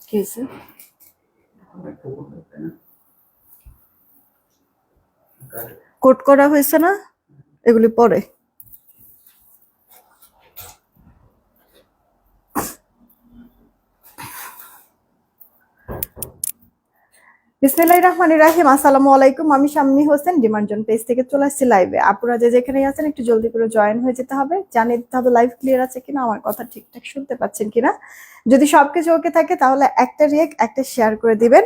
কি হয়েছে? কোট করা হয়েছে না, এগুলি পরে। বিসমিল্লাহির রহমানির রহিম। আসসালামু আলাইকুম, আমি শাম্মী হোসেন ডিমান্ডজন পেজ থেকে চলে আসছি লাইভে। আপনারা যে যেখানে আছেন একটু জলদি করে জয়েন হয়ে যেতে হবে, জানিয়ে দিতে হবে লাইভ ক্লিয়ার আছে কিনা, আমার কথা ঠিকঠাক শুনতে পাচ্ছেন কিনা। যদি সবকিছু ওকে থাকে তাহলে একটা রিয়েক্ট একটা শেয়ার করে দিবেন।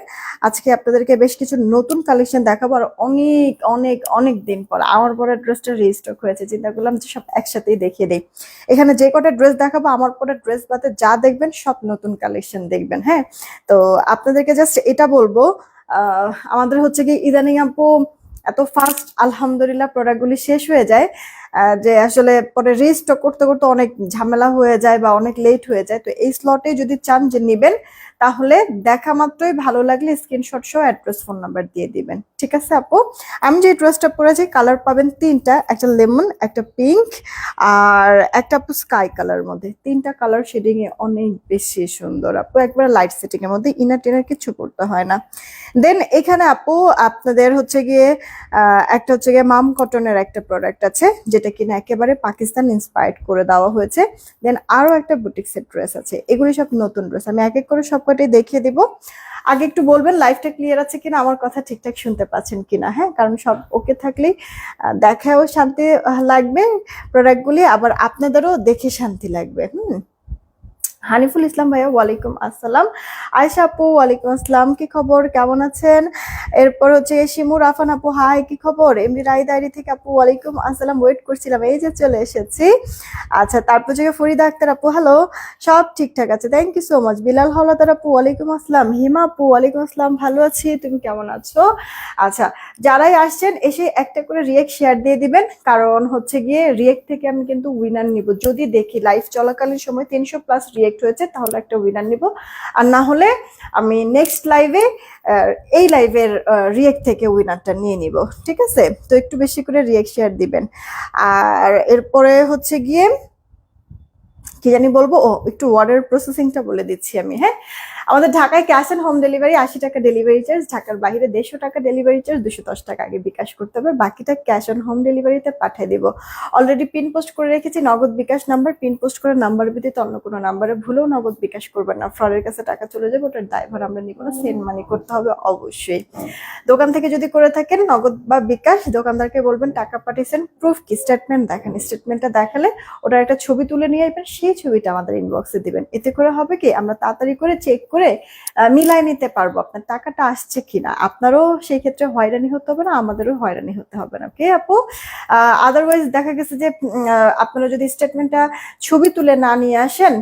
আজকে আপনাদেরকে বেশ কিছু নতুন কালেকশন দেখাবো, আর অনেক অনেক অনেক দিন পর আমার পরে ড্রেসটা রিস্টক হয়েছে। চিন্তা করলাম যে সব একসাথেই দেখিয়ে দিই। এখানে যে কটা ড্রেস দেখাবো আমার পরে ড্রেস বাদে যা দেখবেন সব নতুন কালেকশন দেখবেন। হ্যাঁ, তো আপনাদেরকে জাস্ট এটা বলবো, আমাদের হচ্ছে কি ইদানিং আপু এত ফাস্ট আলহামদুলিল্লাহ প্রোডাক্টগুলি শেষ হয়ে যায়, যে আসলে পরে রিস্টক করতে করতে অনেক ঝামেলা হয়ে যায় বা অনেক লেট হয়ে যায়। তো এই স্লটে যদি চান যে নেবেন, তাহলে দেখা মাত্রই ভালো লাগলে স্ক্রিনশট সহ অ্যাড্রেস ফোন নাম্বার দিয়ে দিবেন। ঠিক আছে আপু, আমি যে ড্রেসটা পরেছি কালার পাবেন তিনটা, একটা লেমন, একটা পিঙ্ক, আর একটা আপু স্কাই কালার মধ্যে। তিনটা কালার শেডিং এ অনেক বেশি সুন্দর আপু, একবার লাইট সেটিং এর মধ্যে, ইনার টিনার কিছু করতে হয় না। দেন এখানে আপু আপনাদের হচ্ছে গিয়ে একটা হচ্ছে গিয়ে মাম কটনের একটা প্রোডাক্ট আছে, যেটা কিনা একেবারে পাকিস্তান ইন্সপায়ার্ড করে দেওয়া হয়েছে। দেন আরো একটা বুটিক্সের ড্রেস আছে, এগুলি সব নতুন ড্রেস। আমি এক এক করে সবকটাই দেখিয়ে দিব। আগে একটু বলবেন লাইভটা ক্লিয়ার আছে কিনা, আমার কথা ঠিকঠাক শুনতে পাচ্ছেন কিনা। হ্যাঁ, কারণ সব ওকে থাকলেই দেখাও শান্তি লাগবে প্রোডাক্টগুলি, আবার আপনাদেরও দেখে শান্তি লাগবে। হানিফুল ইসলাম ভাইয়া ওয়ালাইকুম আসসালাম। আয়েশা আপু ওয়ালাইকুম আসসালাম, কি খবর, কেমন আছেন? এরপর হচ্ছে শিমুর আফান আপু হাই, কি খবর? এমনি রাই ডায়েরি থেকে আপু ওয়ালাইকুম আসসালাম, ওয়েট করছিলাম, এই যে চলে এসেছি। আচ্ছা, তারপর হচ্ছে ফরিদা আক্তার আপু হ্যালো, সব ঠিকঠাক আছে, thank you so much. Bilal Haldar আপু ওয়ালাইকুম আসসালাম। হিমা আপু ওয়ালাইকুম আসসালাম, ভালো আছি, তুমি কেমন আছো? আচ্ছা, যারাই আসছেন এসে একটা করে রিয়েক্ট শেয়ার দিয়ে দিবেন, কারণ হচ্ছে গিয়ে রিয়েক্ট থেকে আমি কিন্তু উইনার নিব। যদি দেখি লাইভ চলাকালীন সময় 300+ রিয়েক্ট হয়েছে তাহলে একটা উইনার নিব, আর না হলে আমি নেক্সট লাইভে এই লাইভের রিয়েক্ট থেকে উইনারটা নিয়ে নিব। ঠিক আছে, তো একটু বেশি করে রিয়েক্ট শেয়ার দিবেন। আর এরপরে হচ্ছে গিয়ে কি জানি বলবো, ও একটু অর্ডার প্রসেসিংটা বলে দিচ্ছি আমি। হ্যাঁ, আমাদের ঢাকায় ক্যাশ অ্যান্ড হোম ডেলিভারি 80 টাকা ডেলিভারি চার্জ, ঢাকার বাইরে 150 টাকা ডেলিভারি চার্জ, 210 টাকা আগে বিকাশ করতে হবে, বাকিটা ক্যাশ অ্যান্ড হোম ডেলিভারিতে পাঠিয়ে দিব। অলরেডি পিন পোস্ট করে রেখেছি নগদ বিকাশ নাম্বার, পিন পোস্ট করে নাম্বার ব্যতীত অন্য কোনো নাম্বারে ভুলেও নগদ বিকাশ করবেন না, ফ্রডের কাছে টাকা চলে যাবে, ওটার দায়ভার আমরা নিব না, সেন্ড মানি করতে হবে অবশ্যই। দোকান থেকে যদি করে থাকেন নগদ বা বিকাশ, দোকানদারকে বলবেন টাকা পাঠিয়েছেন, প্রুফ কি স্টেটমেন্ট দেখান, স্টেটমেন্টটা দেখালে ওটার একটা ছবি তুলে নিয়ে আসবেন, সেই ছবিটা আমাদের ইনবক্সে দিবেন। এতে করে হবে কি আমরা তাড়াতাড়ি করে চেক করে মিলাই নিতে পারবো আপনার টাকাটা আসছে কিনা। আপনারও সেই ক্ষেত্রে হয়রানি হতে হবে না, আমাদেরও হয়রানি হতে হবে না। ওকে আপু, আদারওয়াইজ দেখা গেছে যে আপনারা যদি স্টেটমেন্টটা ছবি তুলে না নিয়ে আসেন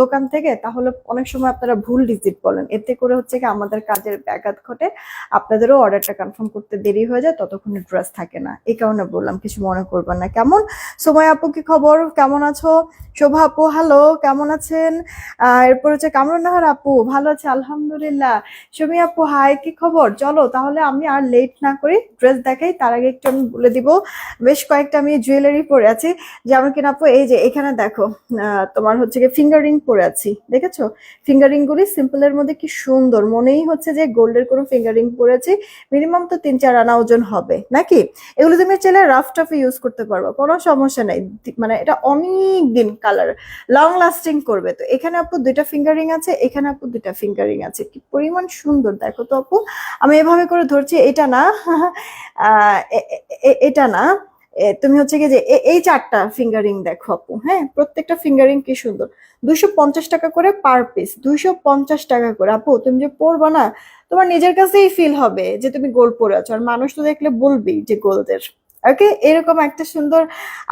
দোকান থেকে, তাহলে অনেক সময় আপনারা ভুল রিসিট বলেন, এতে করে হচ্ছে কি আমাদের কাজের ব্যাঘাত ঘটে, আপনাদেরও অর্ডারটা কনফার্ম করতে দেরি হয়ে যায়, ততক্ষণে ড্রেস থাকে না। এই কারণে বললাম, কিছু মনে করবেন না। কেমন সময় আপু, কি খবর, কেমন আছো? শোভা আপু হ্যালো, কেমন আছেন? এরপর হচ্ছে কামরুন নাহার আপু ভালো আছে আলহামদুলিল্লাহ। সুমি আপু হাই, কি খবর? চলো তাহলে আমি আর লেট না করি ড্রেস দেখাই, তার আগে একটু আমি বলে দিব বেশ কয়েকটা আমি জুয়েলারি পরে আছি। যেমন কিনা আপু এই যে এখানে দেখো, তোমার হচ্ছে কি ফিঙ্গার রিং পরে আছি, দেখেছো? ফিঙ্গার রিং গুলি সিম্পলের মধ্যে কি সুন্দর, মনেই হচ্ছে যে গোল্ডের কোনো ফিঙ্গার রিং পরেছি। মিনিমাম তো 3-4 আনা ওজন হবে নাকি। এগুলো তুমি চাইলে রাফ টাফে ইউজ করতে পারবো, কোনো সমস্যা নেই, মানে এটা অনেক দিন কালার লং লাস্টিং করবে। তো এখানে আপু 2টা ফিঙ্গারিং আছে, এখানে আপু 2টা ফিঙ্গারিং আছে, কি পরিমাণ সুন্দর দেখো তো আপু। আমি এভাবে করে ধরছি, এটা না এটা না, তুমি হচ্ছে কি যে এই 4টা ফিঙ্গারিং দেখো আপু। হ্যাঁ, প্রত্যেকটা ফিঙ্গারিং কি সুন্দর। 250 টাকা করে পার পিস, 250 টাকা করে। আপু তুমি যে পরবা না, তোমার নিজের কাছেই ফিল হবে যে তুমি গোল্ড পরে আছো, আর মানুষ তো দেখলে বলবি যে গোল্ডের। ওকে, এরকম একটা সুন্দর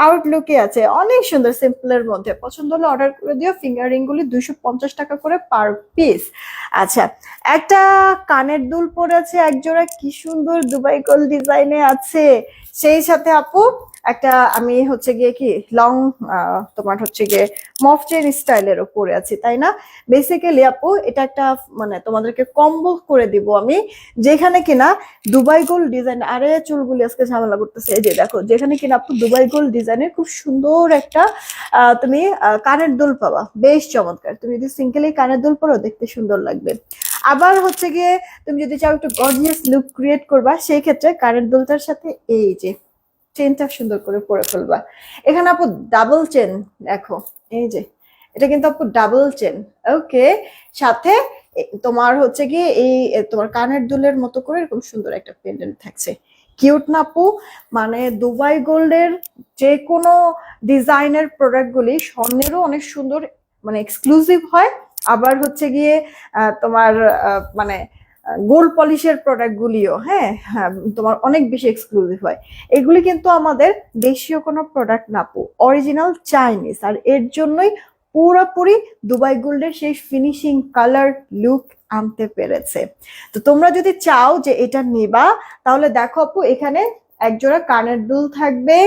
আউটলুকে আছে, অনেক সুন্দর, সিম্পলের মধ্যে। পছন্দ হলে অর্ডার করে দিও। ফিঙ্গারিং গুলি 250 টাকা করে পার পিস। আচ্ছা, একটা কানের দুল পরে আছে এক জোড়া, কি সুন্দর দুবাই গোল্ড ডিজাইনে আছে, সেই সাথে আপু একটা আমি হচ্ছে গিয়ে কি লং তোমার হচ্ছে গিয়ে মফ চেন স্টাইলেরও পরে আছি, তাই না? বেসিক্যালি আপু এটা একটা মানে তোমাদেরকে কম্বো করে দিব আমি, যেখানে কিনা দুবাই গোল্ড ডিজাইন, আরে চুলগুলি আজকে ঝামেলা করতেছে, এই যে দেখো যেখানে কিনা আপু দুবাই গোল্ড ডিজাইনের খুব সুন্দর একটা তুমি কানের দুল পাবা, বেশ চমৎকার। তুমি যদি সিঙ্গেলি কানের দুল পরো দেখতে সুন্দর লাগবে। আবার হচ্ছে গিয়ে তুমি যদি চাও একটু গর্জিয়াস লুক ক্রিয়েট করবা, সেই ক্ষেত্রে কানের দুলটার সাথে এই যে চেনটা সুন্দর করে পরে ফেলবা। এখানে আপু ডাবল চেন দেখো, এই যে এটা কিন্তু আপু ডাবল চেন, ওকে। সাথে তোমার হচ্ছে গিয়ে এই তোমার কানের দুলের মতো করে এরকম সুন্দর একটা পেন্ডেন্ট থাকছে। কিউট না আপু? মানে দুবাই গোল্ডের যে কোনো ডিজাইনের প্রোডাক্টগুলি স্বর্ণেরও অনেক সুন্দর, মানে এক্সক্লুসিভ হয়। আবার হচ্ছে গিয়ে তোমার মানে গোল্ড পলিশের প্রোডাক্ট গুলিও হ্যাঁ হ্যাঁ তোমার অনেক বেশি এক্সক্লুসিভ হয়। এগুলি কিন্তু আমাদের দেশীয় কোনো প্রোডাক্ট না আপু, অরিজিনাল চাইনিজ। আর এর জন্যই পুরোপুরি দুবাই গোল্ডের সেই ফিনিশিং কালার লুক আনতে পেরেছে। তো তোমরা যদি চাও যে এটা নিবা, তাহলে দেখো আপু এখানে একজোড়া কানের দুল থাকবে,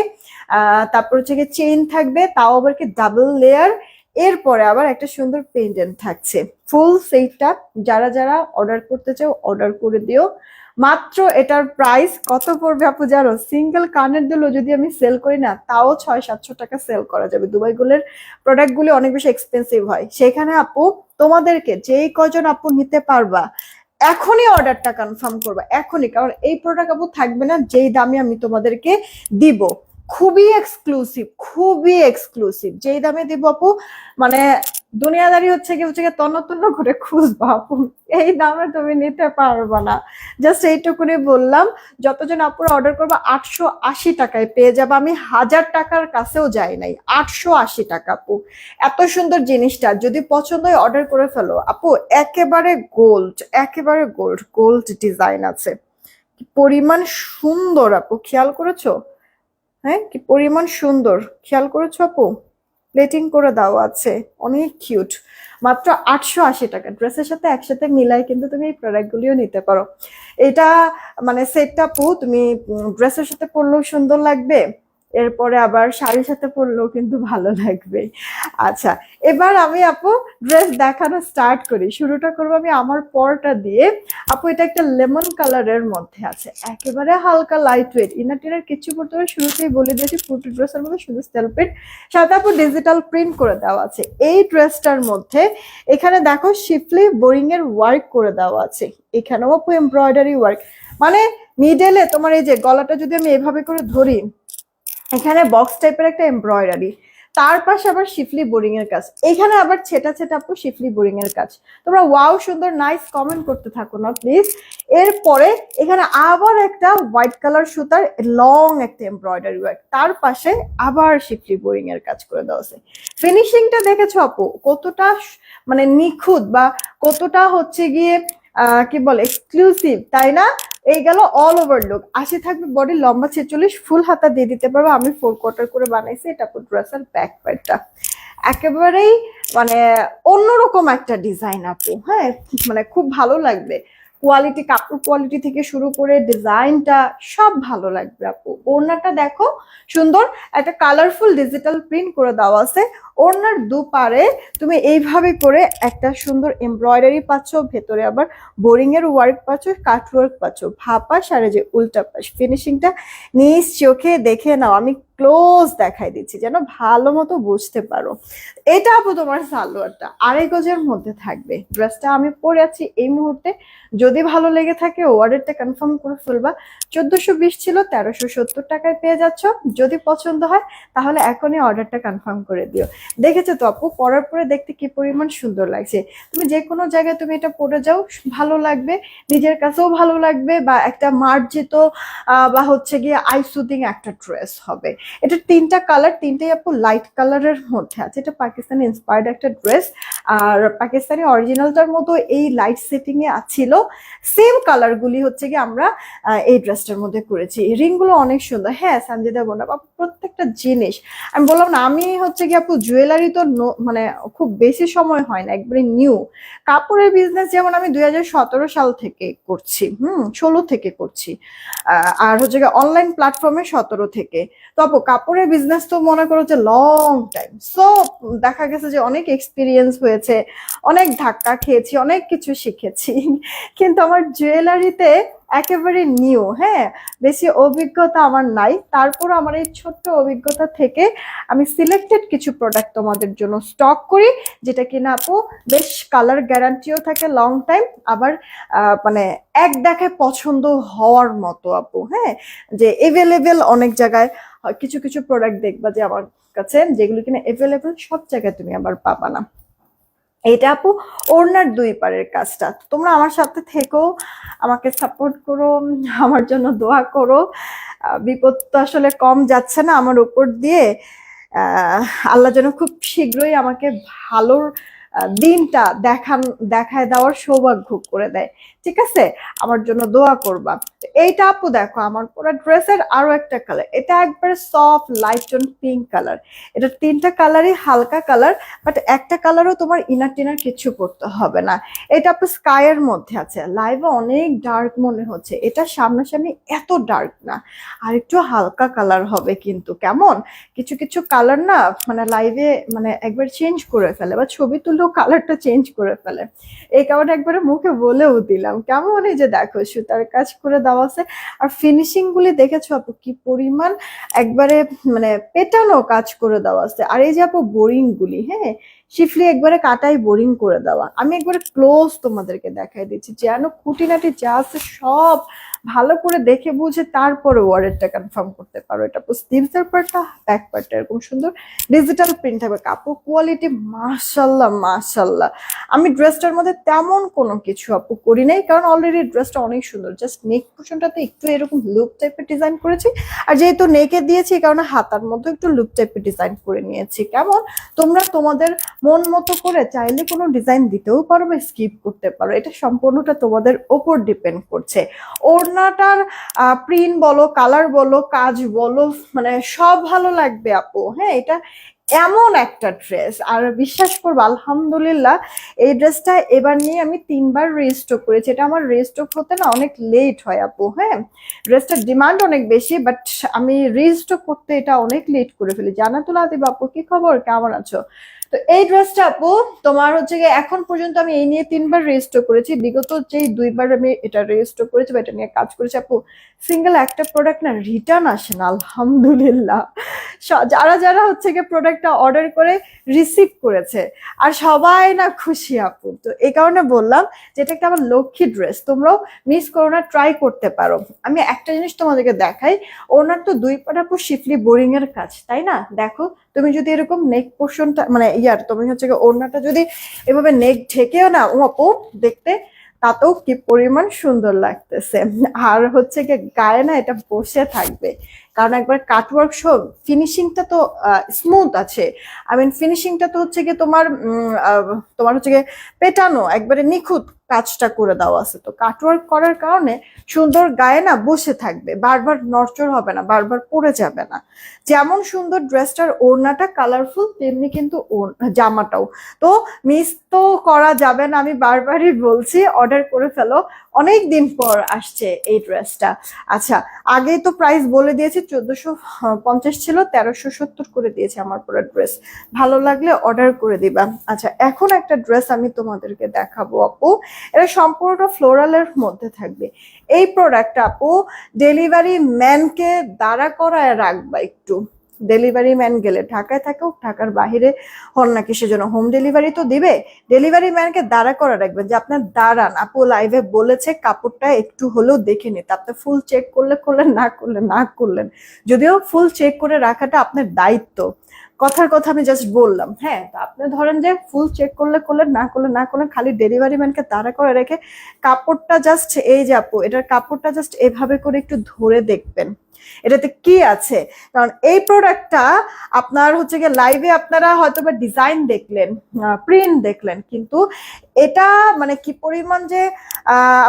তারপর হচ্ছে গিয়ে চেইন থাকবে, তাও আবার কি ডাবল লেয়ার। এরপরে আবার একটা সুন্দর পেন্ডেন্ট থাকছে। ফুল সেটটা যারা যারা অর্ডার করতে চাও অর্ডার করে দিও। মাত্র এটার প্রাইস কত পড়বে আপু জানো? সিঙ্গেল কানের দুলও যদি আমি সেল করি না, তাও 600-700 টাকা সেল করা যাবে। দুবাই গোল্ডের প্রোডাক্ট গুলি অনেক বেশি এক্সপেন্সিভ হয়। সেখানে আপু তোমাদেরকে যেই কজন আপু নিতে পারবা এখনই অর্ডারটা কনফার্ম করবা, এখনই। কারণ এই প্রোডাক্ট আপু থাকবে না যেই দামে আমি তোমাদেরকে দিব। খুবই এক্সক্লুসিভ, খুবই এক্সক্লুসিভ যেই দামে দিব আপু, মানে দুনিয়াদারি হচ্ছে কি তন্ন তন্ন করে খুঁজবা আপু, এই দামে তুমি নিতে পারবা না। জাস্ট এইটুকুনি বললাম। যতজন আপুরা অর্ডার করবো 880 টাকায় পেয়ে যাবে। আমি 1000 টাকার কাছেও যাই নাই, 880 টাকা আপু। এত সুন্দর জিনিসটা যদি পছন্দ হয় অর্ডার করে ফেলো আপু। একেবারে গোল্ড, একেবারে গোল্ড, গোল্ড ডিজাইন আছে। পরিমাণ সুন্দর আপু, খেয়াল করেছো? হ্যাঁ কি পরিমাণ সুন্দর, খেয়াল করেছো আপু? প্লেটিং করে দেওয়া আছে, অনেক কিউট। মাত্র 880 টাকা। ড্রেসের সাথে একসাথে মিলাই কিন্তু তুমি এই প্রোডাক্ট গুলিও নিতে পারো। এটা মানে সেটটা আপু তুমি ড্রেসের সাথে পরলেও সুন্দর লাগবে, এরপরে আবার শাড়ির সাথে পরলেও কিন্তু ভালো লাগবে। আচ্ছা, এবার আমি আপু ড্রেস দেখানো স্টার্ট করি। শুরুটা করবো আমি আমার পরটা দিয়ে। আপু এটা একটা লেমন কালারের মধ্যে আছে, একেবারে হালকা লাইট ওয়েট, ইনার টিনার কিছু করতে হবে। শুরুতেই বলে দিয়েছি ফুটি ড্রেসের মধ্যে শুধু স্টেল প্রিন্ট, সাথে আপু ডিজিটাল প্রিন্ট করে দেওয়া আছে। এই ড্রেসটার মধ্যে এখানে দেখো শিফলি বোরিং এর ওয়ার্ক করে দেওয়া আছে, এখানেও আপু এমব্রয়ডারি ওয়ার্ক। মানে মিডেলে তোমার এই যে গলাটা যদি আমি এভাবে করে ধরি, এখানে বক্স টাইপের একটা এমব্রয়ডারি, তার পাশে আবার শিফলি বোরিং এর কাজ, এখানে আবার ছেটা ছেটা আপু শিফলি বোরিং এর কাজ। তোমরা ওয়াও সুন্দর নাইস কমেন্ট করতে থাকো না প্লিজ। এরপরে এখানে আবার একটা হোয়াইট কালার সুতার লং একটা এমব্রয়ডারি ওয়ার্ক, তার পাশে আবার শিফলি বোরিং এর কাজ করে দেওয়া আছে। ফিনিশিংটা দেখেছো আপু কতটা মানে নিখুঁত, বা কতটা হচ্ছে গিয়ে কি বলে এক্সক্লুসিভ, তাই না? এই গেল অল ওভার লুক। আসে থাকবে বডি লম্বা 46, ফুল হাতা দিয়ে দিতে পারবো। আমি 4 কোয়ার্টার করে বানাইছি। এটা ড্রেসের ব্যাক পার্টটা একেবারেই মানে অন্যরকম একটা ডিজাইন আপু, হ্যাঁ মানে খুব ভালো লাগবে। কোয়ালিটি, কাপড় কোয়ালিটি থেকে শুরু করে ডিজাইনটা সব ভালো লাগবে আপু। ওড়নাটা দেখো সুন্দর একটা কালারফুল ডিজিটাল প্রিন্ট করে দেওয়া আছে। ওড়নার দুপারে তুমি এইভাবে করে একটা সুন্দর এমব্রয়ডারি পাচ্ছ, ভেতরে আবার বোরিং এর ওয়ার্ক পাচ্ছ, কাট ওয়ার্ক পাচ্ছ। ভাপা সারে যে উল্টা পাশ, ফিনিশিংটা নিজ চোখে দেখে নাও, আমি ক্লোজ দেখাই দিচ্ছি যেন ভালো মতো বুঝতে পারো। এটা আপু তোমার সালোয়ারটা 2.5 গজের মধ্যে থাকবে। ড্রেসটা আমি পরে আছি এই মুহূর্তে, যদি ভালো লেগে থাকে অর্ডারটা কনফার্ম করে ফেলবা। 1420 ছিল, 1370 টাকায় পেয়ে যাচ্ছ। যদি পছন্দ হয় তাহলে এখনই অর্ডারটা কনফার্ম করে দিও। দেখেছো তো আপু পরার পরে দেখতে কি পরিমাণ সুন্দর লাগছে। তুমি যে কোনো জায়গায় তুমি এটা পরে যাও ভালো লাগবে, নিজের কাছেও ভালো লাগবে, বা একটা মার্জিত বা হচ্ছে গিয়ে আই সুদিং একটা ড্রেস হবে। এটা 3টা কালার, 3টাই আপু লাইট কালারের মধ্যে আছে। এটা পাকিস্তানি ইন্সপায়ার্ড একটা ড্রেস, আর পাকিস্তানি অরিজিনালটার মতো এই লাইট সেটিং এ ছিল। সেম কালার গুলি হচ্ছে কি আমরা এই ড্রেসটার মধ্যে করেছি। রিং গুলো অনেক সুন্দর। হ্যাঁ সঞ্জিদা বোনা আপু প্রত্যেকটা জিনিস আমি বললাম না, আমি হচ্ছে কি আপু জুয়েলারি তো মানে খুব বেশি সময় হয় না, একবারে নিউ। কাপড়ের বিজনেস যেমন আমি 2017 সাল থেকে করছি, 16 থেকে করছি, আর হচ্ছে গিয়ে অনলাইন প্ল্যাটফর্মে 17 থেকে। তো আপু আপু কাপড়ের বিজনেস তো মনে করো যে লং টাইম, সো দেখা গেছে যে অনেক এক্সপিরিয়েন্স হয়েছে, অনেক ধাক্কা খেয়েছি, অনেক কিছু শিখেছি। কিন্তু আমার জুয়েলারিতে একেবারে নিউ, হ্যাঁ, বেশি অভিজ্ঞতা আমার নাই। তারপর আমার এই ছোট্ট অভিজ্ঞতা থেকে আমি সিলেক্টেড কিছু প্রোডাক্ট তোমাদের জন্য স্টক করি, যেটা কিনা আপু বেশ কালার গ্যারান্টিও থাকে লং টাইম, আবার মানে এক দেখায় পছন্দ হওয়ার মতো আপু, হ্যাঁ, যে এভেলেবেল অনেক জায়গায়। কিছু কিছু প্রোডাক্ট দেখবা যে আমার কাছে যেগুলো কিনা এভেলেবেল সব জায়গায় তুমি আবার পাবা না। এটা আপু ওড়নার দুই পারের কাজটা। তোমরা আমার সাথে থেকো, আমাকে সাপোর্ট করো, আমার জন্য দোয়া করো। বিপদ তো আসলে কম যাচ্ছে না আমার উপর দিয়ে। আল্লাহ যেন খুব শীঘ্রই আমাকে ভালোর দিনটা দেখায় দেওয়ার সৌভাগ্য করে দেয়। ঠিক আছে, আমার জন্য দোয়া করবা। এইটা আপু দেখো আমার পুরো ড্রেসের আরো একটা কালার, এটা একবারে soft light tone pink colour. এটা তিনটা কালারই হালকা কালার, বাট একটা কালারও তোমার ইনার টিনার কিছু করতে হবে না। এটা আপু স্কাইয়ের মধ্যে আছে, লাইভে অনেক ডার্ক মনে হচ্ছে, এটা সামনাসামনি এত ডার্ক না, আর একটু হালকা কালার হবে। কিন্তু কেমন কিছু কিছু কালার না মানে লাইভে মানে একবার চেঞ্জ করে ফেলে, বা ছবি তুলেও কালারটা চেঞ্জ করে ফেলে। এই কারণে একবারে মুখে বলেও দিলাম কেমন। এই যে দেখো সুতার কাজ করে দেওয়া আছে, আর ফিনিশিং গুলি দেখেছো আপু কি পরিমাণ, একবারে মানে পেটানো কাজ করে দেওয়া আছে। আর এই যে আপু বোরিং গুলি, হ্যাঁ, শিফলি একবারে কাটাই বোরিং করে দেওয়া। আমি একবারে ক্লোজ তোমাদেরকে দেখাই দিচ্ছি, যেন খুঁটিনাটি যা আছে সব ভালো করে দেখে বুঝে তারপরে ওয়ারেডটা কনফার্ম করতে পারো। এটা স্লিভসের পার্টটা, ব্যাক পার্টটা এরকম সুন্দর ডিজিটাল প্রিন্ট থাকবে। কাপড় কোয়ালিটি মাশাল্লাহ মাশাল্লাহ। আমি ড্রেসটার মধ্যে তেমন কোনো কিছু আপু করি নাই, কারণ অলরেডি ড্রেসটা অনেক সুন্দর। জাস্ট নেক পোর্শনটাতে একটু এরকম লুপ টাইপের ডিজাইন করেছি, আর যেহেতু নেকে দিয়েছি এই কারণে হাতার মধ্যে একটু লুপ টাইপের ডিজাইন করে নিয়েছি। কেমন, তোমরা তোমাদের মন মতো করে চাইলে কোনো ডিজাইন দিতেও পারো বা স্কিপ করতে পারো, এটা সম্পূর্ণটা তোমাদের ওপর ডিপেন্ড করছে। ওড়নাটার প্রিন্ট বলো, কালার বলো, কাজ বলো, মানে সব ভালো লাগবে আপু। হ্যাঁ, এটা এমন একটা ড্রেস, আর বিশ্বাস করবো আলহামদুলিল্লাহ এই ড্রেসটা এবার নিয়ে আমি 3বার রিস্টক করেছি। এটা আমার রিস্টক হতে না অনেক লেট হয় আপু, হ্যাঁ, ড্রেসটার ডিমান্ড অনেক বেশি, বাট আমি রিস্টক করতে এটা অনেক লেট করে ফেলি। জানাতুল আদিব আপু, কি খবর, কেমন আছো? তো এই ড্রেসটা আপু তোমার হচ্ছে গিয়ে এখন পর্যন্ত আমি এই নিয়ে 3বার রেজিস্টার করেছি। বিগত যে 2বার আমি এটা রেজিস্টার করেছি বা এটা নিয়ে কাজ করেছি আপু, সিঙ্গেল একটা প্রোডাক্ট না রিটার্ন আসে না আলহামদুলিল্লাহ। যারা যারা হচ্ছে গিয়ে প্রোডাক্টটা অর্ডার করে রিসিভ করেছে, আর সবাই না খুশি আপু। তো এই কারণে বললাম যে এটা একটা আমার লক্ষ্মী ড্রেস, তোমরাও মিস করো না, ট্রাই করতে পারো। আমি একটা জিনিস তোমাদেরকে দেখাই, ওনার তো দুই পাট আপু শিফলি বোরিং এর কাজ, তাই না? দেখো তুমি যদি এরকম নেক পোর্শনটা মানে তুমি হচ্ছে ওড়নাটা যদি এভাবে নেক ঢেকেও না ও আপু দেখতে তাতেও কি পরিমাণ সুন্দর লাগতেছে। আর হচ্ছে গিয়ে গায়ে না এটা বসে থাকবে, কারণ একবার কাটওয়ার্ক সব ফিনিশিংটা তো স্মুথ আছে। আই মিন ফিনিশিংটা তো হচ্ছে গিয়ে তোমার হচ্ছে গিয়ে পেটানো একবারে নিখুঁত কাজটা করে দেওয়া আছে। তো কাটওয়ার্ক করার কারণে সুন্দর গায়ে না বসে থাকবে, বারবার নড়চড় হবে না, বারবার পড়ে যাবে না। যেমন সুন্দর ড্রেসটার ওড়নাটা কালারফুল, তেমনি কিন্তু জামাটাও। তো মিস তো করা যাবে না, আমি বারবারই বলছি অর্ডার করে ফেলো, অনেক দিন পর আসছে এই ড্রেসটা। আচ্ছা, আগেই তো প্রাইস বলে দিয়েছি, 1450 ছিল, 1370 করে দিয়েছে আমার পুরো ড্রেস। ভালো লাগলে অর্ডার করে দিবা। আচ্ছা, এখন একটা ড্রেস আমি তোমাদেরকে দেখাবো আপু, এটা সম্পূর্ণ ফ্লোরালের মধ্যে থাকবে। এই প্রোডাক্টটা আপু ডেলিভারি ম্যানকে দাঁড়া করায় রাখবা একটু। ডেলিভারি ম্যান গেলে ঢাকায় থাকেও ঢাকার বাহিরে হন নাকি, সেজন্য হোম ডেলিভারি তো দিবে, ডেলিভারি ম্যানকে দাঁড়া করা রাখবেন যে আপনার দাঁড়ান আপু, লাইভে বলেছে কাপড়টা একটু হলেও দেখে নিতে। আপনি ফুল চেক করলে করলেন, না করলে না করলেন, যদিও ফুল চেক করে রাখাটা আপনার দায়িত্ব, কথার কথা আমি জাস্ট বললাম। হ্যাঁ, তো আপনি ধরেন যে ফুল চেক করলে করলেন, না করলে না করলেন, খালি ডেলিভারি ম্যানকে দাঁড়া করে রেখে কাপড়টা জাস্ট এই যে আপু এটার কাপড়টা জাস্ট এভাবে করে একটু ধরে দেখবেন এটাতে কি আছে। কারণ এই প্রোডাক্টটা আপনার হচ্ছে গিয়ে লাইভে আপনারা হয়তো বা ডিজাইন দেখলেন, প্রিন্ট দেখলেন, কিন্তু এটা মানে কি পরিমাণ যে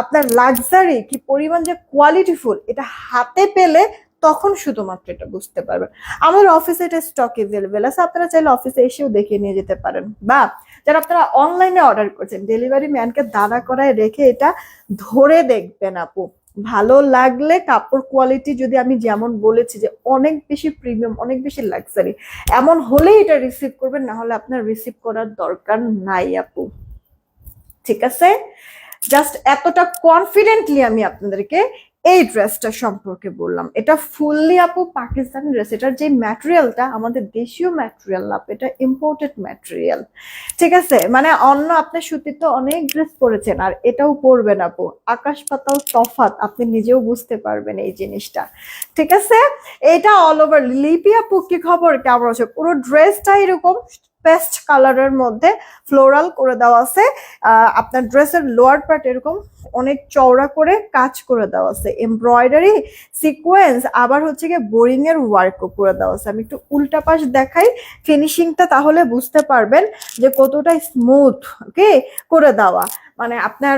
আপনার লাক্সারি, কি পরিমাণ যে কোয়ালিটিফুল, এটা হাতে পেলে তখন শুধুমাত্র এটা বুঝতে পারবেন। আমাদের অফিসে এটা স্টক এভেলেবেল আছে, আপনারা চাইলে অফিসে এসেও দেখে নিয়ে যেতে পারেন, বা যারা আপনারা অনলাইনে অর্ডার করছেন ডেলিভারি ম্যানকে দাঁড়া করায় রেখে এটা ধরে দেখবেন আপু, ভালো লাগলে কাপড় কোয়ালিটি যদি আমি যেমন বলেছি যে অনেক বেশি প্রিমিয়াম, অনেক বেশি লাক্সারি, এমন হলেই এটা রিসিভ করবেন, না হলে আপনার রিসিভ করার দরকার নাই আপু। ঠিক আছে, জাস্ট এতটা কনফিডেন্টলি আমি আপনাদেরকে এই ড্রেসটা সম্পর্কে বললাম। এটা ফুললি আপু পাকিস্তানি ড্রেস, এটার যে ম্যাটেরিয়ালটা আমাদের দেশীয় ম্যাটেরিয়াল না, এটা ইম্পোর্টেড ম্যাটেরিয়াল। ঠিক আছে, মানে অন্য আপনি সুতিতে অনেক ড্রেস পরেছেন, আর এটাও পরবেন আপু, আকাশ পাতাল তফাৎ, আপনি নিজেও বুঝতে পারবেন এই জিনিসটা। ঠিক আছে, এটা অল ওভার। লিপি আপু কি খবর, কেমন আছে? পুরো ড্রেসটা এরকম পেস্ট কালারের মধ্যে ফ্লোরাল করে দেওয়া আছে। আপনার ড্রেসের লোয়ার পার্ট এরকম অনেক চওড়া করে কাজ করে দেওয়া আছে, এমব্রয়ডারি সিকোয়েন্স, আবার হচ্ছে গিয়ে বোরিং এর ওয়ার্কও করে দেওয়া আছে। আমি একটু উল্টা পাশ দেখাই ফিনিশিংটা, তাহলে বুঝতে পারবেন যে কতটা স্মুথ ওকে করে দেওয়া। মানে আপনার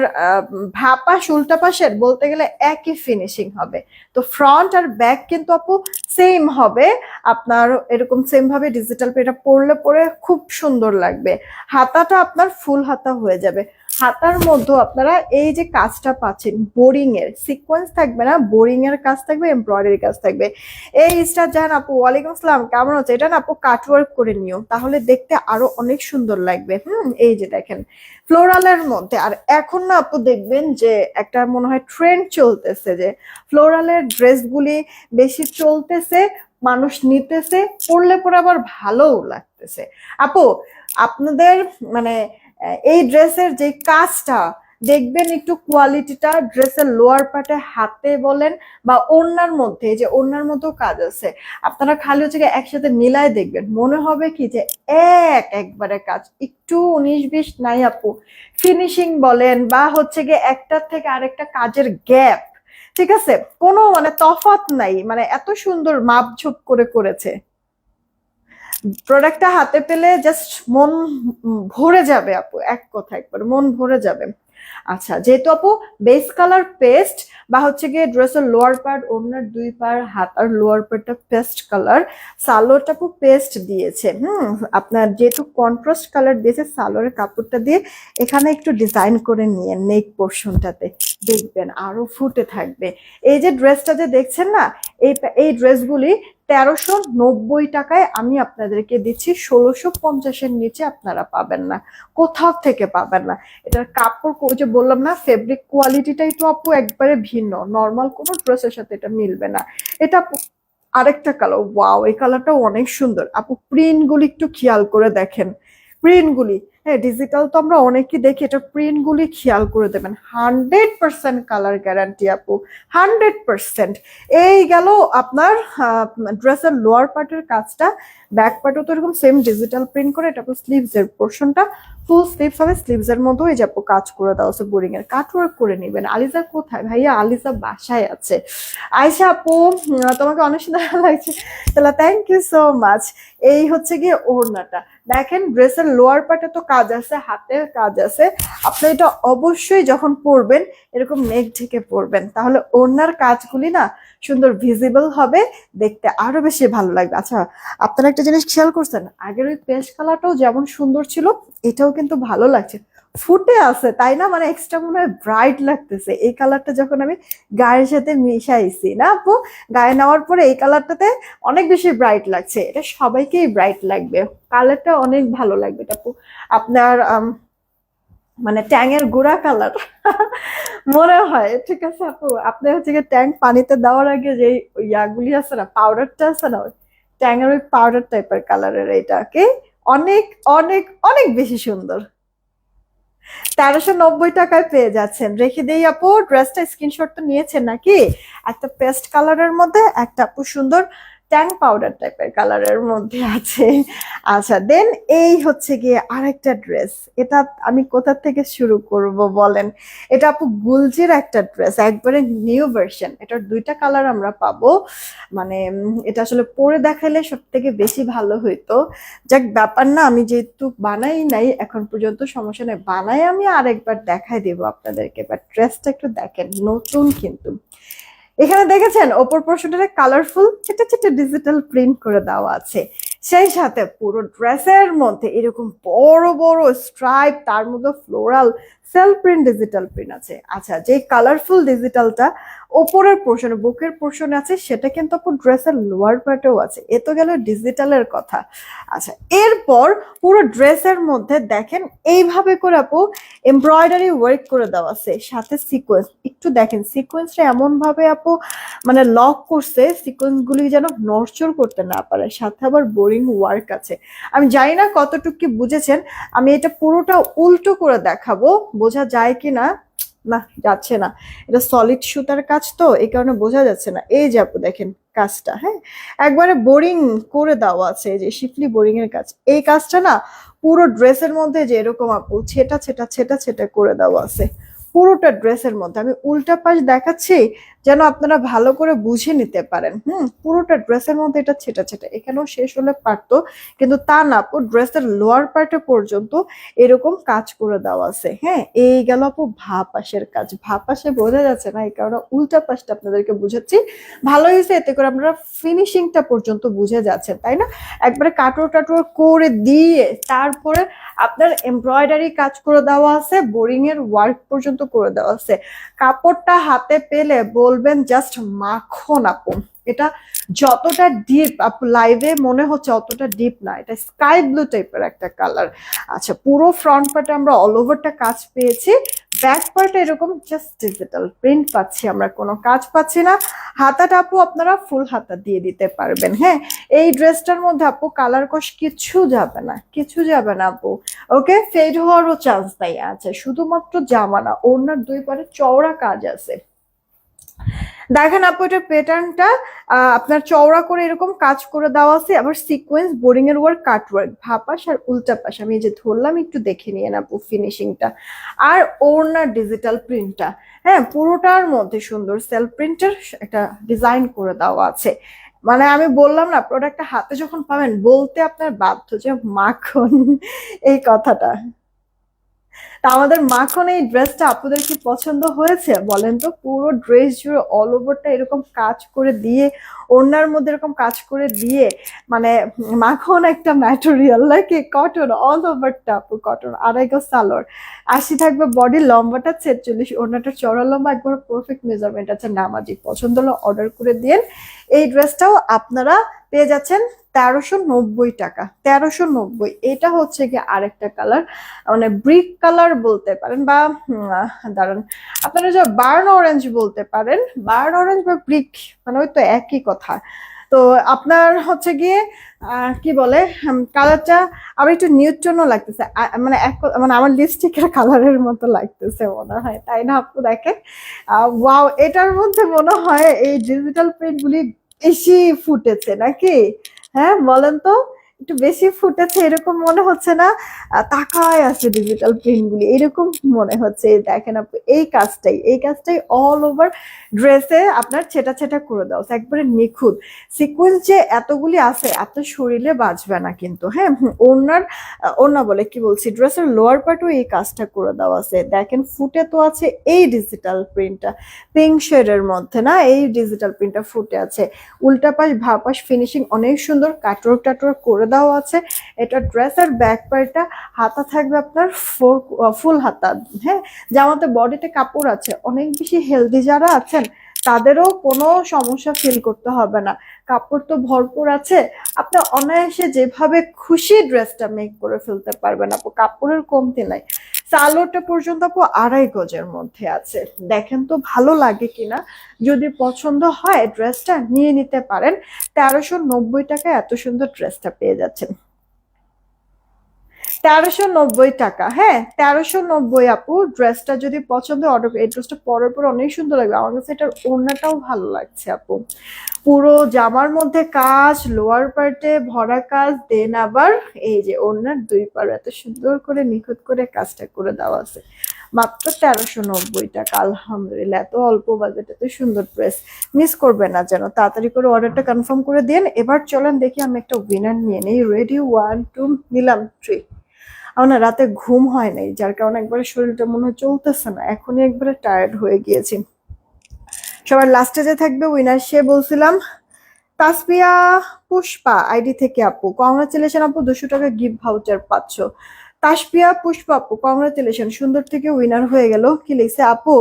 ভাপাস উল্টা পাশের বলতে গেলে একই ফিনিশিং হবে। তো ফ্রন্ট আর ব্যাক কিন্তু আপু সেম হবে আপনার, এরকম সেম ভাবে ডিজিটাল এটা পরলে পরে খুব সুন্দর লাগবে। হাতাটা আপনার ফুল হাতা হয়ে যাবে, হাতার মধ্যে আপনারা এই যে কাজটা পাচ্ছেন বোরিং এর সিকোয়েন্স থাকবে না, বোরিং এর কাজ থাকবে, এমব্রয়ডারি কাজ থাকবে। এই স্টার জাহান আপু, ওয়ালাইকুম আসসালাম, কেমন হচ্ছে? এটা না আপু কাটওয়ার্ক করে নিও, তাহলে দেখতে আরো অনেক সুন্দর লাগবে। এই যে দেখেন ফ্লোরালের মধ্যে। আর এখন না আপু দেখবেন যে একটা মনে হয় ট্রেন্ড চলতেছে যে ফ্লোরালের ড্রেসগুলি বেশি চলতেছে, মানুষ নিতেছে, পরলে পরে আবার ভালোও লাগতেছে। আপু আপনাদের মানে এই ড্রেসের যে কাজটা দেখবেন, একটু কোয়ালিটিটা ড্রেসের লোয়ার পার্টে হাতে বলেন বা ওড়নার মধ্যে, যে ওড়নার মধ্যেও কাজ আছে, আপনারা খালি হচ্ছে একসাথে মিলায় দেখবেন, মনে হবে কি যে একবারে কাজ, একটু 19-20 নাই আপু। ফিনিশিং বলেন বা হচ্ছে গিয়ে একটার থেকে আরেকটা কাজের গ্যাপ, ঠিক আছে, কোনো মানে তফাৎ নাই, মানে এত সুন্দর মাপঝোপ করে করেছে। প্রোডাক্টটা হাতে পেলে জাস্ট মন ভরে যাবে আপু, এক কথা একবার মন ভরে যাবে। আচ্ছা, যেহেতু আপু বেস কালার পেস্ট বা হচ্ছে গিয়ে ড্রেসের লোয়ার পার্ট, ওড়নার দুই পার, হাতার লোয়ার পার্টটা পেস্ট কালার, সালোয়ারটা আপু পেস্ট দিয়েছে। আপনার যেহেতু কন্ট্রাস্ট কালার দিয়েছে, সালোয়ারের কাপড়টা দিয়ে এখানে একটু ডিজাইন করে নিয়ে নেক পোর্শনটাতে দেখবেন আরো ফুটে থাকবে। এই যে ড্রেসটা যে দেখছেন না, এই ড্রেসগুলি 1390 টাকায় আমি আপনাদেরকে দিচ্ছি, 1650-এর নিচে আপনারা পাবেন না, কোথাও থেকে পাবেন না। এটার কাপড় যে বললাম না, ফেব্রিক কোয়ালিটিটাই তো আপু একবারে ভিন্ন, নর্মাল কোনো ড্রেসের সাথে এটা মিলবে না। এটা আরেকটা কালার, ওয়াও, এই কালারটাও অনেক সুন্দর আপু। প্রিন্ট গুলি একটু খেয়াল করে দেখেন, প্রিন্ট গুলি, হ্যাঁ ডিজিটাল তো আমরা অনেকই দেখি, এটা প্রিন্ট গুলি খেয়াল করে দেবেন, 100% কালার গ্যারান্টি আপু, 100%। এই গেল আপনার ড্রেসের লোয়ার পার্টের কাজটা। ব্যাক পার্টও তো এরকম সেম ডিজিটাল প্রিন্ট করে, এটা স্লিভস এর পোর্শনটা ফুল স্লিভস হবে, স্লিভস এর মধ্যেও এই যে আপু কাজ করে দেওয়া আছে, বোরিং এর কাটওয়ার্ক করে নেবেন। আলিজা কোথায়? ভাইয়া আলিজা বাসায় আছে। আয়শা আপু তোমাকে অনেক সুন্দর লাগছে, তাহলে থ্যাংক ইউ সো মাচ। এই হচ্ছে গিয়ে ওড়নাটা দেখেন, ড্রেসের লোয়ার পার্টে তো কাজ আছে, হাতের কাজ আছে, আপনি এটা অবশ্যই যখন পরবেন এরকম নেক ঢেকে পরবেন, তাহলে ওড়নার কাজগুলি না সুন্দর ভিজিবল হবে, দেখতে আরো বেশি ভালো লাগবে। আচ্ছা, আপনারা একটা জিনিস খেয়াল করছেন, আগের ওই পেস্ট কালারটাও যেমন সুন্দর ছিল, এটাও কিন্তু ভালো লাগছে, ফুটে আছে তাই না, মানে এক্সট্রা মনে হয় ব্রাইট লাগতেছে। এই কালারটা যখন আমি গায়ের সাথে মিশাইছি না আপু, গায়ে নেওয়ার পরে এই কালারটাতে অনেক বেশি ব্রাইট লাগছে, এটা সবাইকেই ব্রাইট লাগবে, কালারটা অনেক ভালো লাগবে। এটা আপু আপনার মানে ট্যাংয়ের গুঁড়া কালার মনে হয়। ঠিক আছে আপু, আপনি হচ্ছে গিয়ে ট্যাং পানিতে দেওয়ার আগে যে ইয়াগুলি আছে না, পাউডারটা আছে না, ওই ট্যাংয়ের ওই পাউডার টাইপের কালারের এটাকে অনেক অনেক অনেক বেশি সুন্দর। 1390 টাকায় পেয়ে যাচ্ছেন। রেখে দেই আপু, ড্রেসটা স্ক্রিনশট তো নিয়েছেন নাকি? একটা পেস্ট কালারের মধ্যে, একটা আপু সুন্দর ট্যাং পাউডার টাইপের কালারের মধ্যে আছে। আচ্ছা দেন এই হচ্ছে গিয়ে আরেকটা ড্রেস, এটা আমি কোথা থেকে শুরু করব বলেন? এটা আপু গুলজির একটা ড্রেস, একবারে নিউ ভার্সন, এটার দুইটা কালার আমরা পাবো। মানে এটা আসলে পরে দেখালে সব থেকে বেশি ভালো হইতো। যাক ব্যাপার না, আমি যেহেতু বানাই নাই এখন পর্যন্ত, সমস্যা নেই, বানাই আমি আরেকবার দেখাই দেবো আপনাদেরকে। বাট ড্রেসটা একটু দেখেন, নতুন কিন্তু। এখানে দেখেছেন ওপর পোর্শনটা কালারফুল ছোট ছোট ডিজিটাল প্রিন্ট করে দেওয়া আছে, সেই সাথে পুরো ড্রেসের মধ্যে এরকম বড় বড় স্ট্রাইপ, তার মধ্যে floral self print digital print আছে। আচ্ছা, যে কালারফুল ডিজিটালটা ওপরের পোর্শনে বুকের পোর্শনে আছে সেটা কিন্তু আপু ড্রেসের লোয়ার পার্টেও আছে। এ তো গেল ডিজিটালের কথা। আচ্ছা, এরপর পুরো ড্রেসের মধ্যে দেখেন এইভাবে করে আপু এমব্রয়ডারি ওয়ার্ক করে দেওয়া আছে, সাথে সিকোয়েন্স। একটু দেখেন সিকোয়েন্সটা এমন ভাবে আপু মানে লক করছে, সিকোয়েন্স গুলি যেন নড়চড় করতে না পারে, সাথে আবার বোরিং ওয়ার্ক আছে। আমি জানি না কতটুকু কি বুঝেছেন, আমি এটা পুরোটা উল্টো করে দেখাবো, বোঝা যায় কি না। না, যাচ্ছে না, এটা সলিড সুতার কাজ তো এই কারণে বোঝা যাচ্ছে না। এই যে আপু দেখেন কাজটা, হ্যাঁ একবারে বোরিং করে দেওয়া আছে, এই যে শিফলি বোরিং এর কাজ। এই কাজটা না পুরো ড্রেসের মধ্যে যে এরকম আপু ছেটা ছেটা ছেটা ছেটা করে দেওয়া আছে পুরোটা ড্রেসের মধ্যে। আমি উল্টা পাশ দেখাচ্ছি যেন আপনারা ভালো করে বুঝে নিতে পারেন। পুরোটা ড্রেসের মধ্যে এটা ছেটা ছেটা, এখানেও শেষ হলে পারতো, কিন্তু তা না আপু ড্রেসের লোয়ার পার্টে পর্যন্ত এরকম কাজ করে দেওয়া আছে। হ্যাঁ, এই গেল আপু ভা পাশের কাজ। ভা পাশে বোঝা যাচ্ছে না এই কারণে উল্টা পাশটা আপনাদেরকে বুঝাচ্ছি। ভালো হয়েছে, এতে করে আপনারা ফিনিশিংটা পর্যন্ত বুঝে যাচ্ছেন, তাই না? একবারে কাটোর টাটোর করে দিয়ে তারপরে আপনার এমব্রয়ডারি কাজ করে দেওয়া আছে, বোরিং এর ওয়ার্ক পর্যন্ত করে দেওয়া আছে। কাপড়টা হাতে পেলে বলবেন জাস্ট মাখন আপু। এটা যতটা ডিপ আপু লাইভে মনে হচ্ছে অতটা ডিপ না, এটা স্কাই ব্লু টাইপের একটা কালার। আচ্ছা, পুরো ফ্রন্ট পার্টে আমরা অল ওভারটা কাজ পেয়েছি, ব্যাক পার্টে এরকম জাস্ট ডিজিটাল প্রিন্ট পাচ্ছি, আমরা কোনো কাজ পাচ্ছি না। হাতাটা আপু আপনারা ফুল হাতা দিয়ে দিতে পারবেন। হ্যাঁ, এই ড্রেসটার মধ্যে আপু কালার কষ কিছু যাবে না, কিছু যাবে না আপু। ওকে, ফেড হওয়ারও চান্স নাই। আচ্ছা, শুধুমাত্র জামা না, ওড়নার দুই পারে চওড়া কাজ আছে। দেখেন আপু এটা প্যাটার্নটা আপনার চওড়া করে এরকম কাজ করে দেওয়া আছে, আবার সিকোয়েন্স বোরিং এর ওয়ার্ক কাট ওয়ার্ক ভাপাস আর উল্টা পাশ। আমি এই যে ধরলাম একটু দেখে নিয়ে আপু ফিনিশিংটা, আর ওড়নার ডিজিটাল প্রিন্টটা। হ্যাঁ, পুরোটার মধ্যে সুন্দর সেলফ প্রিন্টের একটা ডিজাইন করে দেওয়া আছে। মানে আমি বললাম না, প্রোডাক্টটা হাতে যখন পাবেন বলতে আপনার বাধ্য যে মাখন এই কথাটা। তা আমাদের মাখন এই ড্রেসটা আপনাদের কি পছন্দ হয়েছে বলেন তো? পুরো ড্রেস জুড়ে অল ওভারটা এরকম কাজ করে দিয়ে, ওড়নার মধ্যে এরকম কাজ করে দিয়ে, মানে মাখন একটা ম্যাটেরিয়াল নাকি, কটন অল ওভারটা আপু কটন, 2.5 গজ সালোয়ার, 80 থাকবে বডি, লম্বাটা 46, ওড়নাটা চড়া লম্বা একবার পারফেক্ট মেজারমেন্ট আছে। নামাজি পছন্দ হলো অর্ডার করে দিন। এই ড্রেসটাও আপনারা পেয়ে যাচ্ছেন 1390 টাকা। 1390। এটা হচ্ছে কি আরেকটা কালার, মানে ব্রিক কালার বলতে পারেন, বা দাঁড়ান আপনারা যে বার্ন অরেঞ্জ বলতে পারেন। বার্ন অরেঞ্জ বা ব্রিক মানে ওই তো একই কথা। তো আপনার হচ্ছে গিয়ে কি বলে কালারটা আবার একটু নিউট্রনও লাগতেছে, মানে মানে আমার লিপস্টিকের কালারের মতো লাগতেছে মনে হয়, তাই না আপু? দেখেন ওয়াও, এটার মধ্যে মনে হয় এই ডিজিটাল প্রিন্ট গুলি বেশি ফুটেছে নাকি? হ্যাঁ বলেন তো, একটু বেশি ফুটেছে এরকম মনে হচ্ছে না? তাকায় আছে ডিজিটাল প্রিন্ট গুলি এরকম মনে হচ্ছে। দেখেন আপু এই কাজটাই অল ওভার ড্রেসে আপনার ছেটা ছেটা করে দাও, একবারে নিখুঁত। সিকুয়েন্স যে এতগুলি আছে আপনার শরীরে বাজবে না কিন্তু। হ্যাঁ, ওড়না বলে কি বলছি, ড্রেসের লোয়ার পার্টও এই কাজটা করে দেওয়া আছে। দেখেন ফুটে তো আছে এই ডিজিটাল প্রিন্টটা, পিঙ্ক শেডের মধ্যে না, এই ডিজিটাল প্রিন্টটা ফুটে আছে। উল্টা পাশ ভাপাশ ফিনিশিং অনেক সুন্দর, কাটওয়ার্ক টাটওয়ার্ক করে দেওয়া আছে। এটা ড্রেসের ব্যাক পার্টটা, হাতা থাকবে আপনার ফুল হাতা। হ্যাঁ, জামাতে বডিতে কাপড় আছে, অনেক বেশি হেলদি যারা আছেন তাদেরও কোনো সমস্যা ফিল করতে হবে না, কাপড় তো ভরপুর আছে। আপনি অনায়াসে যেভাবে খুশি ড্রেসটা মেক করে ফেলতে পারবেন আপু, কাপড়ের কমতি নাই। সালোয়ারটা পর্যন্ত আপু 2.5 গজের মধ্যে আছে। দেখেন তো ভালো লাগে কিনা, যদি পছন্দ হয় ড্রেসটা নিয়ে নিতে পারেন। 1390 টাকায় এত সুন্দর ড্রেসটা পেয়ে যাচ্ছেন। 1390 টাকা। হ্যাঁ, 1390 আপু। ড্রেসটা যদি পছন্দ অর্ডার, এই ড্রেসটা পরার পর অনেক সুন্দর লাগবে। আমার কাছে এটার ওড়নাটাও ভালো লাগছে আপু, পুরো জামার মধ্যে কাজ, লোয়ার পার্টে ভরা কাজ, দেন আবার এই যে ওড়নার দুই পার এত সুন্দর করে নিখুঁত করে কাজটা করে দেওয়া আছে। মাত্র 1390 টাকা। আলহামদুলিল্লাহ, এত অল্প বাজেট এত সুন্দর ড্রেস মিস করবে না যেন। তাড়াতাড়ি করে অর্ডারটা কনফার্ম করে দিন। এবার চলেন দেখি আমি একটা উইনার নিয়ে নেই। রেডি, 1 2 নিলাম 3। আমার না রাতে ঘুম হয় নাই, যার কারণে একবারে শরীরটা মনে হয় চলতেছে না, এখনই একবারে টায়ার্ড হয়ে গিয়েছি। সবার লাস্টে যে থাকবে উইনার সে বলছিলাম তাসপিয়া পুষ্পা আইডি থেকে আপু, কংগ্রাচুলেশন আপু, 200 টাকা গিফট ভাউচার পাচ্ছ। তাসপিয়া পুষ্পা আপু কংগ্রাচুলেশন, সুন্দর থেকে উইনার হয়ে গেল। কি লিখছে আপু,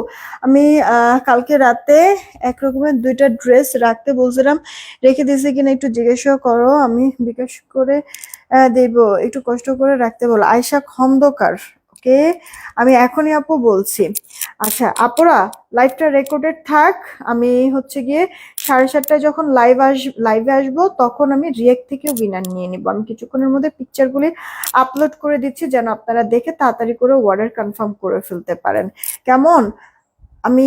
আমি কালকে রাতে এক রকমের দুইটা ড্রেস রাখতে বলছিলাম, রেখে দিয়েছে কিনা একটু জিজ্ঞাসা করো, আমি বিকাশ করে দেব, একটু কষ্ট করে রাখতে বলো। আয়শা খন্দকার, ওকে, আমি এখনই আপু বলছি। আচ্ছা আপুরা, লাইভটা রেকর্ডেড থাক, আমি হচ্ছে গিয়ে 7:30টায় যখন লাইভে আসবো তখন আমি রিয়েক্ট থেকে উইনার নিয়ে নিব। আমি কিছুক্ষণের মধ্যে পিকচারগুলি আপলোড করে দিচ্ছি যেন আপনারা দেখে তাড়াতাড়ি করে অর্ডার কনফার্ম করে ফেলতে পারেন, কেমন? আমি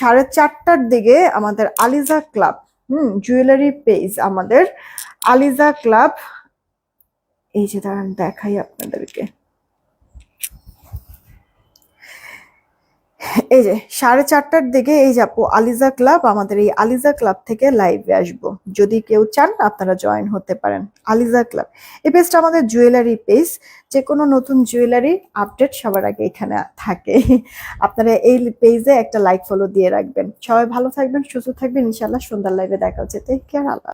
4:30টার দিকে আমাদের আলিজা ক্লাব, জুয়েলারি পেজ আমাদের আলিজা ক্লাব, এই যে দাঁড়ান দেখাই আপনাদেরকে, এই যে 4:30টার দিকে এই যাবো আলিজা ক্লাব, আমাদের এই আলিজা ক্লাব থেকে লাইভে আসবো। যদি কেউ চান আপনারা জয়েন হতে পারেন আলিজা ক্লাব। এই পেজটা আমাদের জুয়েলারি পেজ, যে কোনো নতুন জুয়েলারি আপডেট সবার আগে এখানে থাকে। আপনারা এই পেজে একটা লাইক ফলো দিয়ে রাখবেন। সবাই ভালো থাকবেন, সুস্থ থাকবেন, ইনশাল্লাহ সন্ধ্যার লাইভে দেখা হচ্ছে। টেক কেয়ার, আল্লাহ।